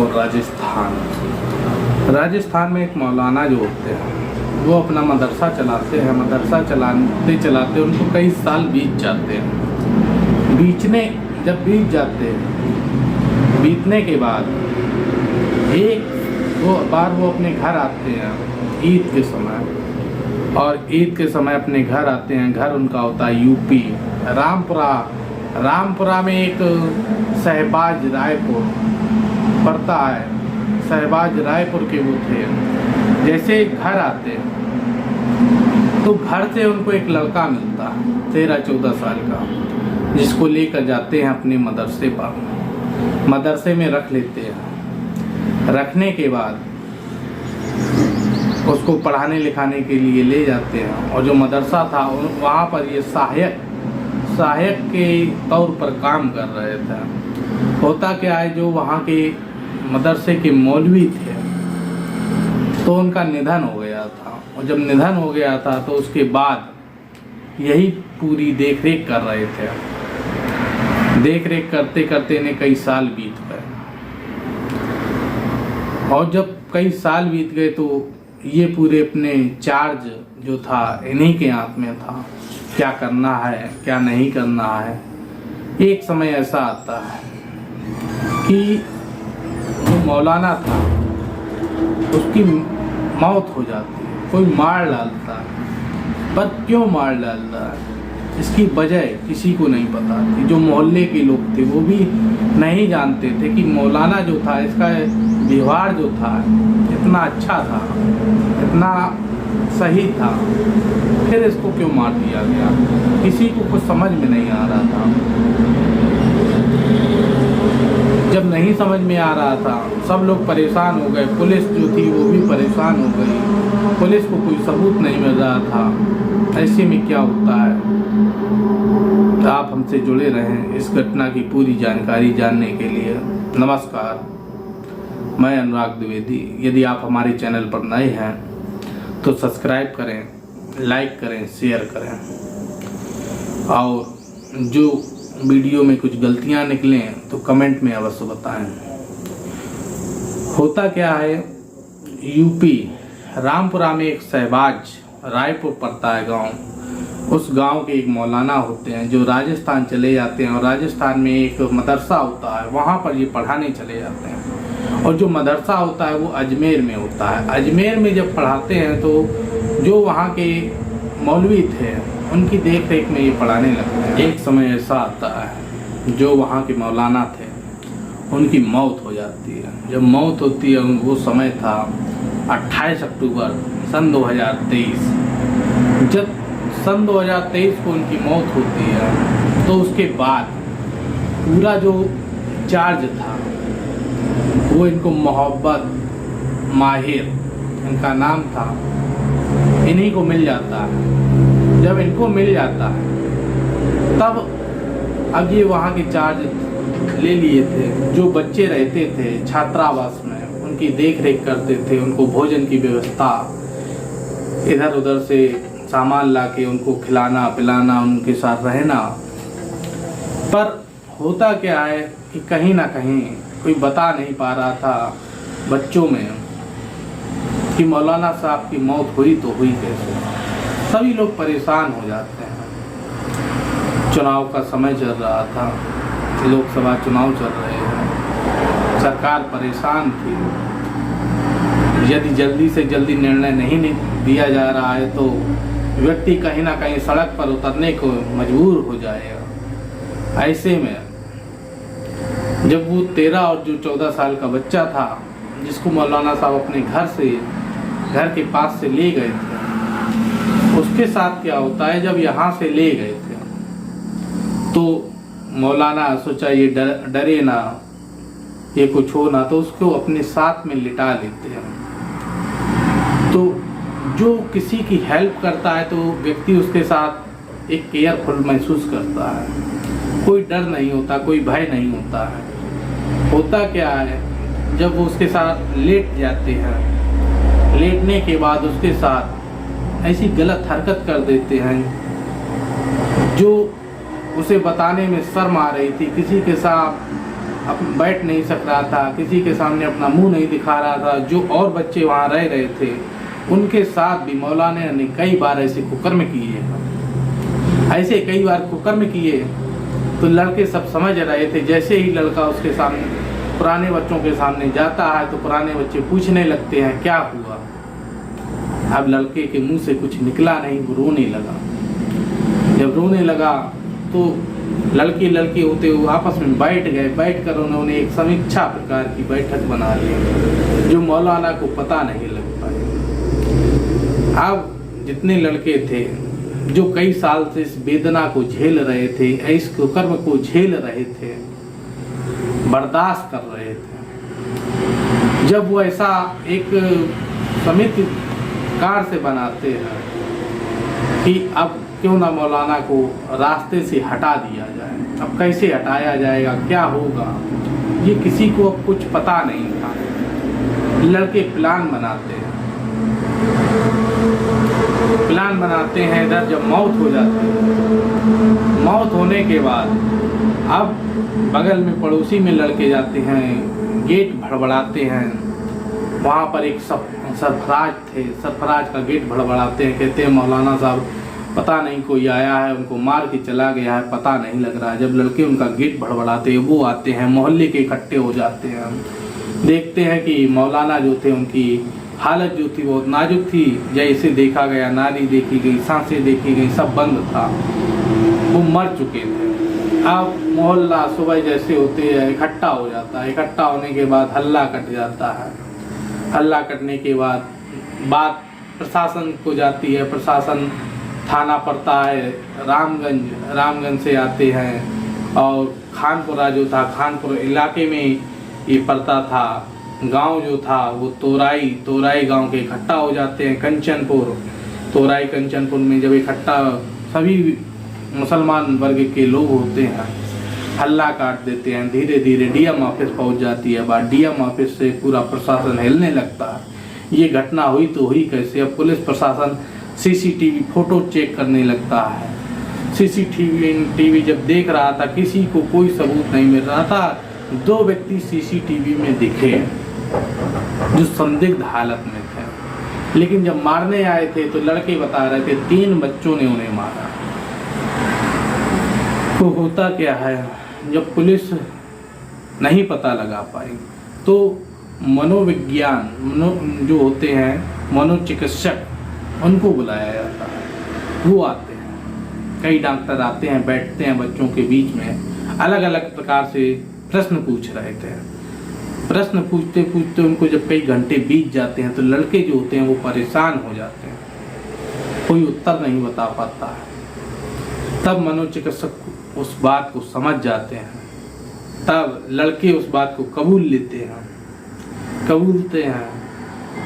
और राजस्थान में एक मौलाना जो होते हैं वो अपना मदरसा चलाते हैं। मदरसा चलाते चलाते उनको कई साल बीत जाते हैं। जब बीत जाते हैं, बीतने के बाद वो अपने घर आते हैं ईद के समय। और ईद के समय अपने घर आते हैं। घर उनका होता है यूपी रामपुरा में एक शहबाज रायपुर पड़ता है। शहबाज रायपुर के वो थे। जैसे घर आते तो घर से उनको एक लड़का मिलता है 13-14 साल का, जिसको लेकर जाते हैं अपने मदरसे पर। मदरसे में रख लेते हैं। रखने के बाद उसको पढ़ाने लिखाने के लिए ले जाते हैं। और जो मदरसा था वहाँ पर ये सहायक के तौर पर काम कर रहे थे। होता क्या है, जो वहाँ के मदरसे के मौलवी थे तो उनका निधन हो गया था। और जब निधन हो गया था तो उसके बाद यही पूरी देख रेख कर रहे थे। देख रेख करते करते इन्हें कई साल बीत गए। और जब कई साल बीत गए तो ये पूरे अपने चार्ज जो था इन्हीं के हाथ में था, क्या करना है क्या नहीं करना है। एक समय ऐसा आता है कि जो मौलाना था उसकी मौत हो जाती है, कोई मार डालता है। पर क्यों मार डालता है इसकी वजह किसी को नहीं पता थी। जो मोहल्ले के लोग थे वो भी नहीं जानते थे कि मौलाना जो था इसका व्यवहार जो था इतना अच्छा था, इतना सही था, फिर इसको क्यों मार दिया गया। किसी को कुछ समझ में नहीं आ रहा था। जब नहीं समझ में आ रहा था सब लोग परेशान हो गए। पुलिस जो थी वो भी परेशान हो गई। पुलिस को कोई सबूत नहीं मिल रहा था। ऐसे में क्या होता है, तो आप हमसे जुड़े रहें इस घटना की पूरी जानकारी जानने के लिए। नमस्कार, मैं अनुराग द्विवेदी। यदि आप हमारे चैनल पर नए हैं तो सब्सक्राइब करें, लाइक करें, शेयर करें। और जो वीडियो में कुछ गलतियां निकलें तो कमेंट में अवश्य बताएं। होता क्या है, यूपी रामपुरा में एक शहबाज रायपुर पड़ता है गांव। उस गांव के एक मौलाना होते हैं जो राजस्थान चले जाते हैं। और राजस्थान में एक मदरसा होता है, वहाँ पर ये पढ़ाने चले जाते हैं। और जो मदरसा होता है वो अजमेर में होता है। अजमेर में जब पढ़ाते हैं तो जो वहाँ के मौलवी थे उनकी देख रेख में ये पढ़ाने लगते हैं। एक समय ऐसा आता है जो वहाँ के मौलाना थे उनकी मौत हो जाती है। जब मौत होती है वो समय था 28 अक्टूबर सन 2023। जब सन 2023 को उनकी मौत होती है तो उसके बाद पूरा जो चार्ज था वो इनको मोहब्बत माहिर इनका नाम था, इन्हीं को मिल जाता है। जब इनको मिल जाता है तब अब ये वहाँ के चार्ज ले लिए थे। जो बच्चे रहते थे छात्रावास में उनकी देख रेख करते थे, उनको भोजन की व्यवस्था, इधर उधर से सामान लाके उनको खिलाना पिलाना, उनके साथ रहना। पर होता क्या है कि कहीं ना कहीं कोई बता नहीं पा रहा था बच्चों में कि मौलाना साहब की मौत हुई तो हुई कैसे। सभी लोग परेशान हो जाते हैं। चुनाव का समय चल रहा था, लोकसभा चुनाव चल रहे हैं, सरकार परेशान थी। यदि जल्दी से जल्दी निर्णय नहीं दिया जा रहा है तो व्यक्ति कहीं ना कहीं सड़क पर उतरने को मजबूर हो जाएगा। ऐसे में जब वो 13 और जो 14 साल का बच्चा था जिसको मौलाना साहब अपने घर के पास से ले गए थे, उसके साथ क्या होता है, जब यहाँ से ले गए थे तो मौलाना सोचा ये डरे ना, ये कुछ हो ना, तो उसको अपने साथ में लिटा लेते हैं। तो जो किसी की हेल्प करता है तो व्यक्ति उसके साथ एक केयरफुल महसूस करता है। कोई डर नहीं होता, कोई भय नहीं होता है। होता क्या है, जब वो उसके साथ लेट जाते हैं, लेटने के बाद उसके साथ ऐसी गलत हरकत कर देते हैं जो उसे बताने में शर्म आ रही थी। किसी के साथ अब बैठ नहीं सक रहा था, किसी के सामने अपना मुंह नहीं दिखा रहा था। जो और बच्चे वहाँ रह रहे थे उनके साथ भी मौलाना ने कई बार ऐसे कुकर्म किए, ऐसे कई बार कुकर्म किए। तो लड़के सब समझ रहे थे। जैसे ही लड़का उसके सामने पुराने बच्चों के सामने जाता है तो पुराने बच्चे पूछने लगते हैं क्या हुआ। अब लड़के के मुंह से कुछ निकला नहीं, वो रोने लगा। जब रोने लगा तो लड़के होते हुए आपस में बैठ गए। बैठकर उन्होंने एक समीक्षा प्रकार की बैठक बना ली जो मौलाना को पता नहीं लग पाई। अब जितने लड़के थे जो कई साल से इस वेदना को झेल रहे थे, इस कुकर्म को झेल रहे थे, बर्दाश्त कर रहे थे, जब वो ऐसा एक समिति कार से बनाते हैं कि अब क्यों ना मौलाना को रास्ते से हटा दिया जाए। अब कैसे हटाया जाएगा, क्या होगा, ये किसी को अब कुछ पता नहीं था। लड़के प्लान बनाते हैं। इधर जब मौत हो जाती है, मौत होने के बाद अब बगल में पड़ोसी में लड़के जाते हैं, गेट भड़बड़ाते हैं। वहाँ पर एक सरफराज थे, सरफराज का गेट भड़बड़ाते हैं। कहते हैं मौलाना साहब पता नहीं कोई आया है, उनको मार के चला गया है, पता नहीं लग रहा है। जब लड़के उनका गेट भड़बड़ाते हैं, वो आते हैं, मोहल्ले के इकट्ठे हो जाते हैं। देखते हैं कि मौलाना जो थे उनकी हालत जो थी बहुत नाजुक थी। जैसे देखा गया, नाड़ी देखी गई, सांसें देखी गई, सब बंद था, वो मर चुके थे। अब मोहल्ला सुबह जैसे होते हैं इकट्ठा हो जाता है। इकट्ठा होने के बाद हल्ला कट जाता है। हल्ला कटने के बाद बात प्रशासन को जाती है। प्रशासन थाना पड़ता है रामगंज से आते हैं। और खानपुरा जो था, खानपुर इलाके में ये पड़ता था। गांव जो था वो तोराई गांव के इकट्ठा हो जाते हैं। कंचनपुर में जब इकट्ठा सभी मुसलमान वर्ग के लोग होते हैं, हल्ला काट देते हैं। धीरे धीरे डीएम ऑफिस पहुंच जाती है बात। डीएम ऑफिस से पूरा प्रशासन हिलने लगता है। ये घटना हुई तो हुई कैसे। अब पुलिस प्रशासन सीसीटीवी फोटो चेक करने लगता है। सीसीटीवी जब देख रहा था, किसी को कोई सबूत नहीं मिल रहा था। 2 व्यक्ति सीसीटीवी में दिखे जो संदिग्ध हालत में थे, लेकिन जब मारने आए थे तो लड़के बता रहे थे 3 बच्चों ने उन्हें मारा। तो होता क्या है, जब पुलिस नहीं पता लगा पाई तो मनोविज्ञान जो होते हैं, मनोचिकित्सक, उनको बुलाया जाता है। वो आते हैं, कई डॉक्टर आते हैं, बैठते हैं बच्चों के बीच में, अलग अलग प्रकार से प्रश्न पूछ रहे थे। प्रश्न पूछते पूछते उनको जब कई घंटे बीत जाते हैं तो लड़के जो होते हैं वो परेशान हो जाते हैं, कोई उत्तर नहीं बता पाता है। तब मनोचिकित्सक उस बात को समझ जाते हैं। तब लड़के उस बात को कबूलते हैं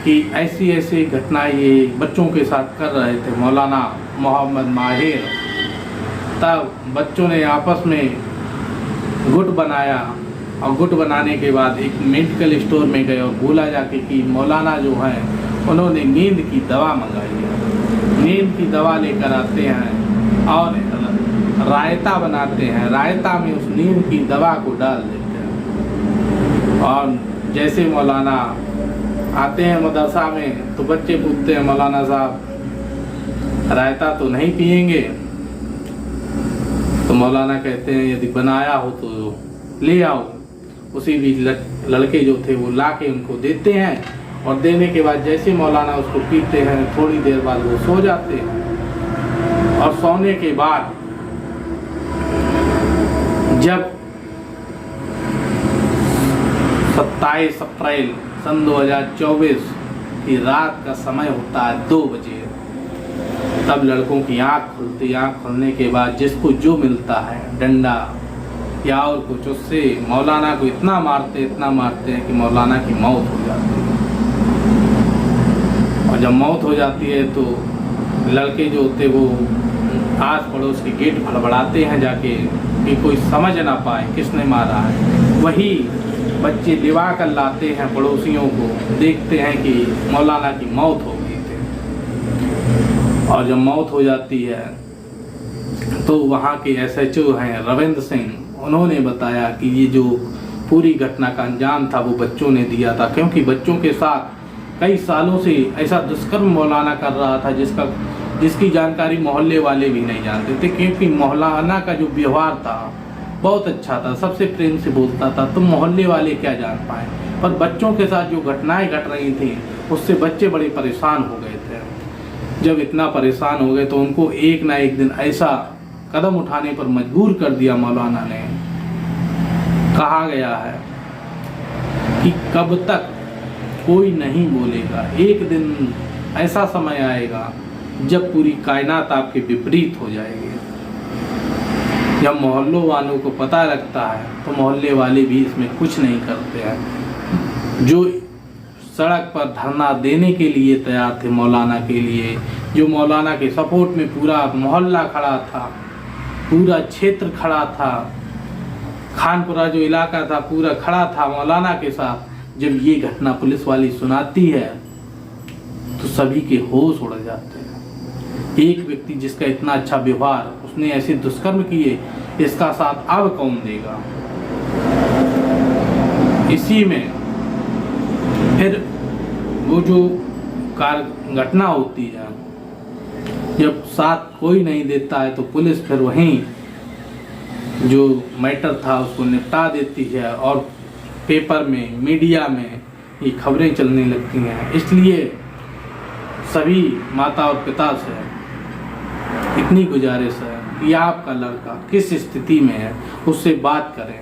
कि ऐसी ऐसी घटनाएं ये बच्चों के साथ कर रहे थे मौलाना मोहम्मद माहिर। तब बच्चों ने आपस में गुट बनाया और गुट बनाने के बाद एक मेडिकल स्टोर में गए और बोला जाके कि मौलाना जो है उन्होंने नींद की दवा मंगाई है। नींद की दवा लेकर आते हैं और रायता बनाते हैं। रायता में उस नींद की दवा को डाल देते हैं। और जैसे मौलाना आते हैं मदरसा में तो बच्चे पूछते हैं मौलाना साहब रायता तो नहीं पिएंगे। तो मौलाना कहते हैं यदि बनाया हो तो ले आओ। उसी बीच लड़के जो थे वो ला के उनको देते हैं और देने के बाद जैसे मौलाना उसको पीते हैं थोड़ी देर बाद वो सो जाते हैं। और सोने के बाद जब 27 अप्रैल सन 2024 की रात का समय होता है 2 बजे, तब लड़कों की आँख खुलती। आँख खुलने के बाद जिसको जो मिलता है, डंडा या और कुछ, उससे मौलाना को इतना मारते हैं कि मौलाना की मौत हो जाती है। और जब मौत हो जाती है तो लड़के जो होते वो आस पड़ोस के गेट भड़बड़ाते हैं जाके कि कोई समझ ना पाए किसने मारा है। वही बच्चे लिवा कर लाते हैं पड़ोसियों को, देखते हैं कि मौलाना की मौत हो गई थी। और जब मौत हो जाती है तो वहाँ के SHO हैं रविंद्र सिंह, उन्होंने बताया कि ये जो पूरी घटना का अंजाम था वो बच्चों ने दिया था, क्योंकि बच्चों के साथ कई सालों से ऐसा दुष्कर्म मौलाना कर रहा था जिसकी जानकारी मोहल्ले वाले भी नहीं जानते थे, क्योंकि मौलाना का जो व्यवहार था बहुत अच्छा था, सबसे प्रेम से बोलता था, तो मोहल्ले वाले क्या जान पाए। पर बच्चों के साथ जो घटनाएं घट रही थी उससे बच्चे बड़े परेशान हो गए थे। जब इतना परेशान हो गए तो उनको एक ना एक दिन ऐसा कदम उठाने पर मजबूर कर दिया मौलाना ने। कहा गया है कि कब तक कोई नहीं बोलेगा, एक दिन ऐसा समय आएगा जब पूरी कायनात आपके विपरीत हो जाएगी। जब मोहल्लों वालों को पता लगता है तो मोहल्ले वाले भी इसमें कुछ नहीं करते हैं। जो सड़क पर धरना देने के लिए तैयार थे मौलाना के लिए, जो मौलाना के सपोर्ट में पूरा मोहल्ला खड़ा था, पूरा क्षेत्र खड़ा था, खानपुरा जो इलाका था पूरा खड़ा था मौलाना के साथ, जब ये घटना पुलिस वाली सुनाती है तो सभी के होश उड़ जाते हैं। एक व्यक्ति जिसका इतना अच्छा व्यवहार, उसने ऐसे दुष्कर्म किए, इसका साथ अब कौन देगा। इसी में फिर वो जो घटना होती है, जब साथ कोई नहीं देता है तो पुलिस फिर वहीं जो मैटर था उसको निपटा देती है और पेपर में, मीडिया में ये खबरें चलने लगती हैं। इसलिए सभी माता और पिता से इतनी गुजारिश है कि आपका लड़का किस स्थिति में है उससे बात करें,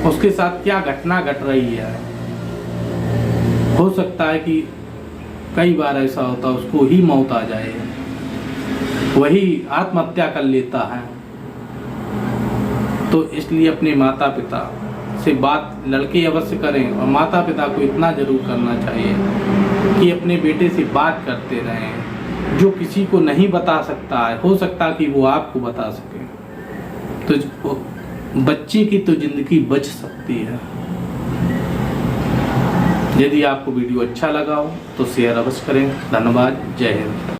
उसके साथ क्या घटना घट रही है। हो सकता है कि कई बार ऐसा होता है उसको ही मौत आ जाए, वही आत्महत्या कर लेता है। तो इसलिए अपने माता पिता से बात लड़के अवश्य करें, और माता पिता को इतना जरूर करना चाहिए कि अपने बेटे से बात करते रहें। जो किसी को नहीं बता सकता है, हो सकता कि वो आपको बता सके, तो बच्चे की तो जिंदगी बच सकती है। यदि आपको वीडियो अच्छा लगा हो तो शेयर अवश्य करें। धन्यवाद। जय हिंद।